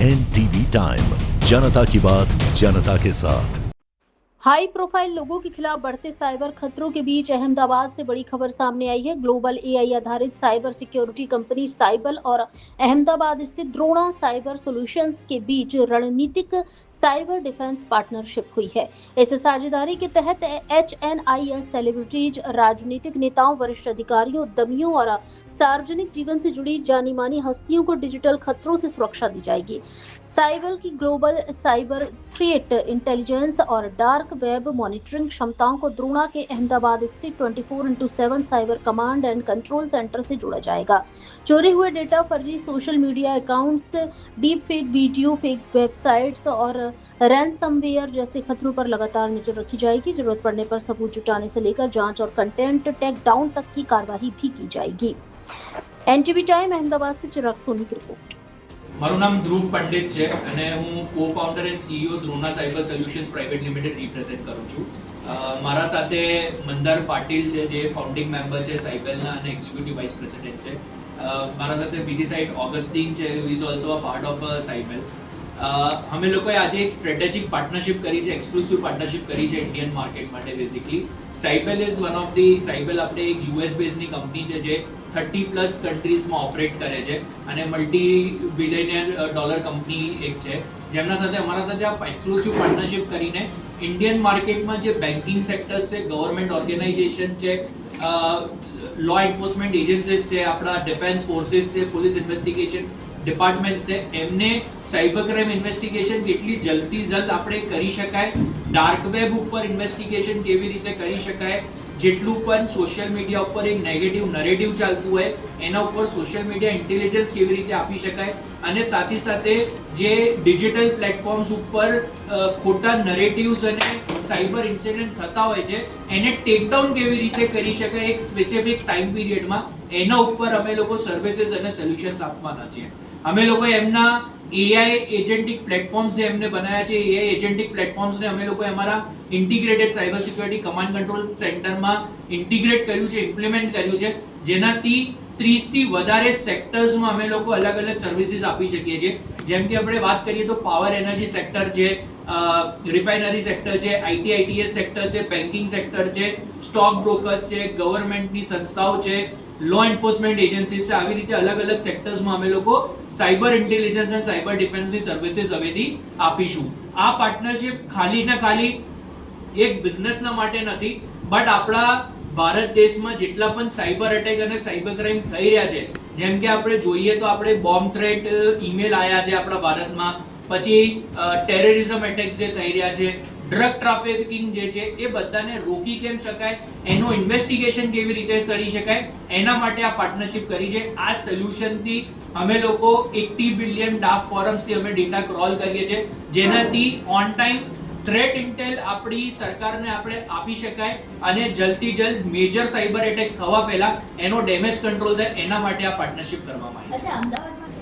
NTV time, जनता की बात जनता के साथ। हाई प्रोफाइल लोगों के खिलाफ बढ़ते साइबर खतरों के बीच अहमदाबाद से बड़ी खबर सामने आई है। ग्लोबल एआई आधारित साइबर सिक्योरिटी कंपनी साइबल और अहमदाबाद स्थित द्रोणा साइबर सॉल्यूशंस के बीच रणनीतिक साइबर डिफेंस पार्टनरशिप हुई है। इस साझेदारी के तहत HNIS सेलिब्रिटीज, राजनीतिक नेताओं, वरिष्ठ अधिकारियों, उद्यमियों और सार्वजनिक जीवन से जुड़ी जानी मानी हस्तियों को डिजिटल खतरों से सुरक्षा दी जाएगी। साइबल की ग्लोबल साइबर थ्रेट इंटेलिजेंस और डार्क वेब मॉनिटरिंग क्षमताओं को द्रोणा के अहमदाबाद स्थित 24x7 cyber command and control centre से जोड़ा जाएगा। चोरी हुए डेटा, फर्जी social media accounts, deep fake video, fake websites और रैनसमवेयर जैसे खतरों पर लगातार नजर रखी जाएगी। जरूरत पड़ने पर सबूत जुटाने से लेकर जांच और कंटेंट टेक डाउन तक की कार्रवाई भी की जाएगी। NTV टाइम अहमदाबाद से चिराग सोनी की रिपोर्ट। મારું નામ ધ્રુવ પંડિત છે અને હું co-founder and CEO Drona cyber solutions private limited represent કરું છું. મારા સાથે મંદાર પાટીલ છે જે ફાઉન્ડિંગ મેમ્બર છે સાયબલના અને એક્ઝિક્યુટિવ વાઇસ પ્રેસિડેન્ટ છે. મારા સાથે બીજી સાઈડ ઓગસ્ટીન છે, who is also a part of Cyble. અમે લોકોએ આજે એક સ્ટ્રેટેજિક પાર્ટનરશિપ કરી છે, એક્સક્લુસિવ પાર્ટનરશિપ કરી છે ઇન્ડિયન માર્કેટ માટે. Basically Cyble is one of the Cyble આપણે એક US બેઝની કંપની છે જે 30+ કન્ટ્રીઝમાં ઓપરેટ કરે છે અને મલ્ટી બિલિયનિયર ડોલર કંપની એક છે, જેમના સાથે અમારા સાથે આ એક્સક્લુસિવ પાર્ટનરશિપ કરીને ઇન્ડિયન માર્કેટમાં જે બેન્કિંગ સેક્ટર્સ છે, ગવર્મેન્ટ ઓર્ગેનાઇઝેશન છે, લો એન્ફોર્સમેન્ટ એજન્સીસ છે, આપણા ડિફેન્સ ફોર્સીસ છે, પોલીસ ઇન્વેસ્ટિગેશન ડિપાર્ટમેન્ટ છે, એમને સાયબર ક્રાઇમ ઇન્વેસ્ટિગેશન કેટલી જલ્દી જલ્દ આપણે કરી શકાય, ડાર્ક વેબ ઉપર ઇન્વેસ્ટિગેશન કેવી રીતે કરી શકાય, જેટલું પણ સોશિયલ મીડિયા ઉપર એક નેગેટિવ નરેટિવ ચાલતું હોય એના ઉપર સોશિયલ મીડિયા ઇન્ટેલિજન્સ કેવી રીતે આપી શકાય, અને સાથે સાથે જે ડિજિટલ પ્લેટફોર્મ્સ ઉપર ખોટા નરેટિવ્સ અને સાયબર ઇન્સિડન્ટ થતા હોય છે એને ટેકડાઉન કેવી રીતે કરી શકાય એક સ્પેસિફિક ટાઈમ પીરિયડમાં, એના ઉપર અમે લોકો સર્વિસીસ અને સોલ્યુશન્સ આપવાના છીએ. અમે લોકો એમના AI એજન્ટિક પ્લેટફોર્મ્સ જે એમને બનાવ્યા છે, AI એજન્ટિક પ્લેટફોર્મ્સને અમે લોકો અમારા integrated cyber security command control સેન્ટરમાં ઇન્ટિગ્રેટ કર્યું છે, ઇમ્પ્લિમેન્ટ કર્યું છે, જેનાથી 30 થી વધારે સેક્ટર્સમાં અમે લોકો અલગ અલગ સર્વિસીસ આપી શકીએ છીએ. જેમ કે આપણે વાત કરીએ તો પાવર એનર્જી સેક્ટર છે, રિફાઇનરી સેક્ટર છે, ITITS સેક્ટર છે, બેન્કિંગ સેક્ટર છે, સ્ટોક બ્રોકર્સ છે, ગવર્મેન્ટની સંસ્થાઓ છે, લો એન્ફોર્સમેન્ટ એજન્સીસ છે. આવી રીતે અલગ અલગ સેક્ટર્સમાં અમે લોકો સાયબર ઇન્ટેલિજન્સ અને સાયબર ડિફેન્સની સર્વિસીસ હવેથી આપીશું. આ પાર્ટનરશિપ ખાલી ને ખાલી એક બિઝનેસના માટે નથી, બટ આપણા ભારત દેશમાં જેટલા પણ સાયબર અટેક અને સાયબર ક્રાઇમ થઈ રહ્યા છે, જેમ કે આપણે જોઈએ તો આપણે બોમ્બ થ્રેટ ઈમેલ આવ્યા છે આપણા ભારતમાં, પછી ટેરરિઝમ એટેક્સ જે થઈ રહ્યા છે, ડ્રગ ટ્રાફિકિંગ જે છે, એ બધાને રોકી કેમ શકાય, એનું ઇન્વેસ્ટિગેશન કેવી રીતે કરી શકાય, એના માટે આ પાર્ટનરશિપ કરી છે. આ સોલ્યુશનથી અમે લોકો 80 બિલિયન ડાર્ક ફોરમ્સથી અમે ડેટા ક્રોલ કરીએ છીએ, જેનાથી ઓન ટાઈમ થ્રેટ ઇન્ટેલ આપણી સરકારને આપણે આપી શકાય અને જલ્દથી જલ્દ મેજર સાયબર એટેક થવા પહેલા એનો ડેમેજ કંટ્રોલ થાય, એના માટે આ પાર્ટનરશિપ કરવામાં આવી છે.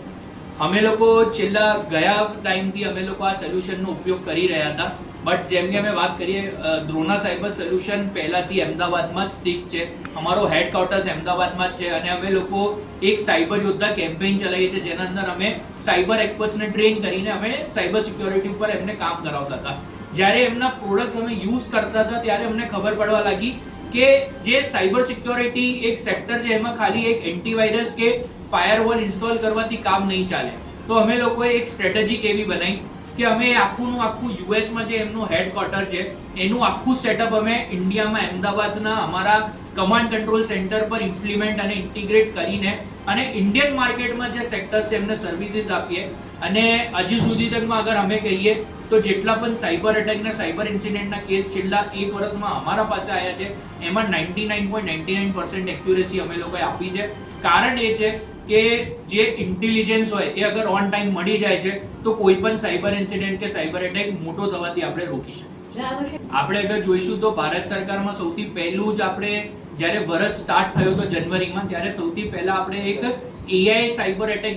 અમે લોકો છેલ્લા ગયા ટાઈમથી અમે લોકો આ સોલ્યુશનનો ઉપયોગ કરી રહ્યા હતા, બટ જેમ કે અમે વાત કરીએ દ્રોણા સાયબર સોલ્યુશન પહેલાથી અમદાવાદમાં જ સ્થિત છે, અમારો હેડક્વાર્ટર્સ અમદાવાદમાં જ છે, અને અમે લોકો એક સાયબર યોદ્ધા કેમ્પેઇન ચલાવીએ છીએ, જેના અંદર અમે સાયબર એક્સપર્ટ્સને ટ્રેન કરીને અમે સાયબર સિક્યોરિટી ઉપર એમને કામ કરાવતા હતા. જ્યારે એમના પ્રોડક્ટ્સ અમે યુઝ કરતા હતા ત્યારે અમને ખબર પડવા લાગી કે જે સાયબર સિક્યોરિટી એક સેક્ટર છે એમાં ખાલી એક એન્ટીવાયરસ કે ફાયરવોલ ઇન્સ્ટોલ કરવાથી કામ નહીં ચાલે. તો અમે લોકોએ એક સ્ટ્રેટેજી કેવી બનાવી કે અમે આખું યુએસમાં જે એમનું હેડક્વાર્ટર છે એનું આખું સેટઅપ અમે ઇન્ડિયામાં અમદાવાદના અમારા કમાન્ડ કંટ્રોલ સેન્ટર પર ઇમ્પ્લિમેન્ટ અને ઇન્ટિગ્રેટ કરીને અને ઇન્ડિયન માર્કેટમાં જે સેક્ટર્સ છે એમને સર્વિસીસ આપીએ. અને હજી સુધી તકમાં અગર અમે કહીએ તો જેટલા પણ સાયબર અટેક ને સાયબર ઇન્સિડન્ટના કેસ છેલ્લા 1 વર્ષમાં અમારા પાસે આવ્યા છે એમાં 99.99% એક્યુરેસી અમે લોકોએ આપી છે. કારણ એ છે કે જે ઇન્ટેલિજન્સ હોય એ અગર ઓન ટાઈમ મળી જાય છે તો કોઈ પણ સાયબર ઇન્સિડન્ટ કે સાયબર એટેક મોટો થવાથી આપણે રોકી શકીએ. આપણે અગર જોઈશું તો ભારત સરકારમાં સૌથી પહેલું જ આપણે જ્યારે વર્ષ સ્ટાર્ટ થયો તો જનવરીમાં, ત્યારે સૌથી પહેલા આપણે એક AI સાયબર એટેક